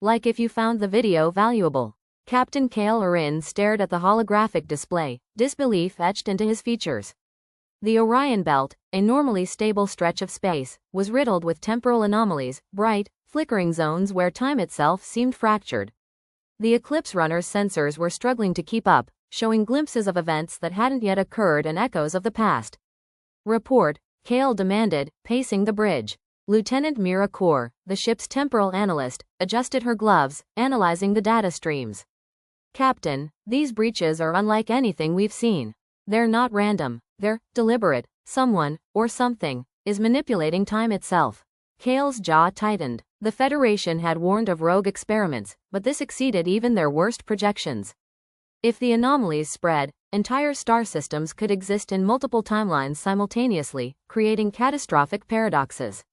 Like if you found the video valuable. Captain Kale Orin stared at the holographic display, disbelief etched into his features. The Orion Belt, a normally stable stretch of space, was riddled with temporal anomalies, bright, flickering zones where time itself seemed fractured. The Eclipse Runner's sensors were struggling to keep up, showing glimpses of events that hadn't yet occurred and echoes of the past. Report, Kale demanded, pacing the bridge. Lieutenant Mira Kaur, the ship's temporal analyst, adjusted her gloves, analyzing the data streams. Captain, these breaches are unlike anything we've seen. They're not random, they're deliberate. Someone, or something, is manipulating time itself. Kale's jaw tightened. The Federation had warned of rogue experiments, but this exceeded even their worst projections. If the anomalies spread, entire star systems could exist in multiple timelines simultaneously, creating catastrophic paradoxes.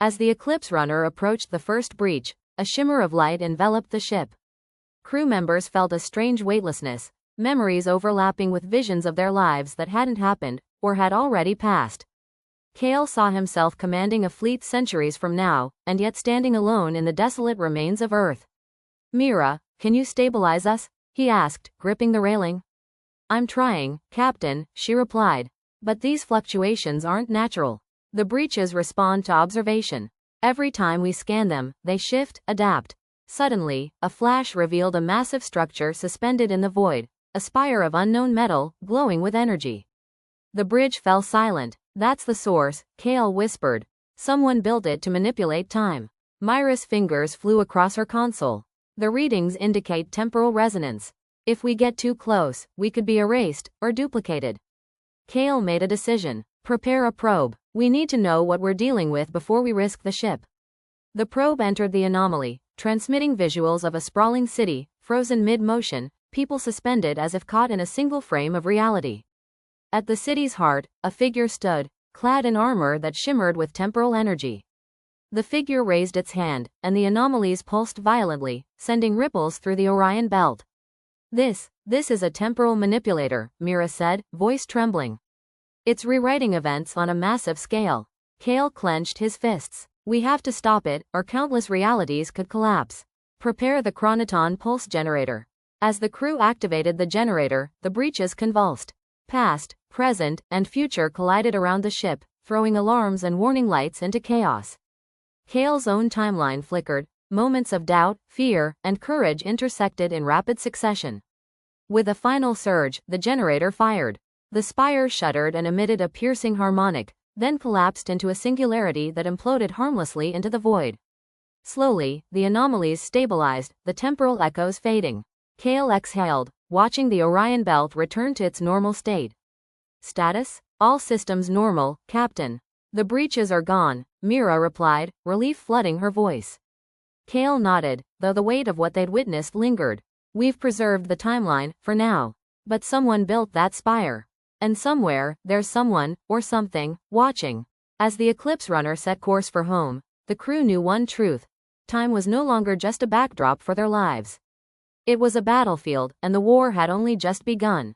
As the Eclipse Runner approached the first breach, a shimmer of light enveloped the ship. Crew members felt a strange weightlessness, memories overlapping with visions of their lives that hadn't happened, or had already passed. Kale saw himself commanding a fleet centuries from now, and yet standing alone in the desolate remains of Earth. Mira, can you stabilize us? He asked, gripping the railing. I'm trying, Captain, she replied. But these fluctuations aren't natural. The breaches respond to observation. Every time we scan them, they shift, adapt. Suddenly, a flash revealed a massive structure suspended in the void, a spire of unknown metal, glowing with energy. The bridge fell silent. That's the source, Kale whispered. Someone built it to manipulate time. Myra's fingers flew across her console. The readings indicate temporal resonance. If we get too close, we could be erased, or duplicated. Kale made a decision. Prepare a probe. We need to know what we're dealing with before we risk the ship. The probe entered the anomaly, transmitting visuals of a sprawling city, frozen mid-motion, people suspended as if caught in a single frame of reality. At the city's heart, a figure stood, clad in armor that shimmered with temporal energy. The figure raised its hand, and the anomalies pulsed violently, sending ripples through the Orion Belt. This is a temporal manipulator, Mira said, voice trembling. It's rewriting events on a massive scale. Kale clenched his fists. We have to stop it, or countless realities could collapse. Prepare the Chronoton pulse generator. As the crew activated the generator, the breaches convulsed. Past, present, and future collided around the ship, throwing alarms and warning lights into chaos. Kale's own timeline flickered, moments of doubt, fear, and courage intersected in rapid succession. With a final surge, the generator fired. The spire shuddered and emitted a piercing harmonic, then collapsed into a singularity that imploded harmlessly into the void. Slowly, the anomalies stabilized, the temporal echoes fading. Kale exhaled, watching the Orion Belt return to its normal state. Status? All systems normal, Captain. The breaches are gone, Mira replied, relief flooding her voice. Kale nodded, though the weight of what they'd witnessed lingered. We've preserved the timeline, for now. But someone built that spire. And somewhere, there's someone, or something, watching. As the Eclipse Runner set course for home, the crew knew one truth. Time was no longer just a backdrop for their lives. It was a battlefield, and the war had only just begun.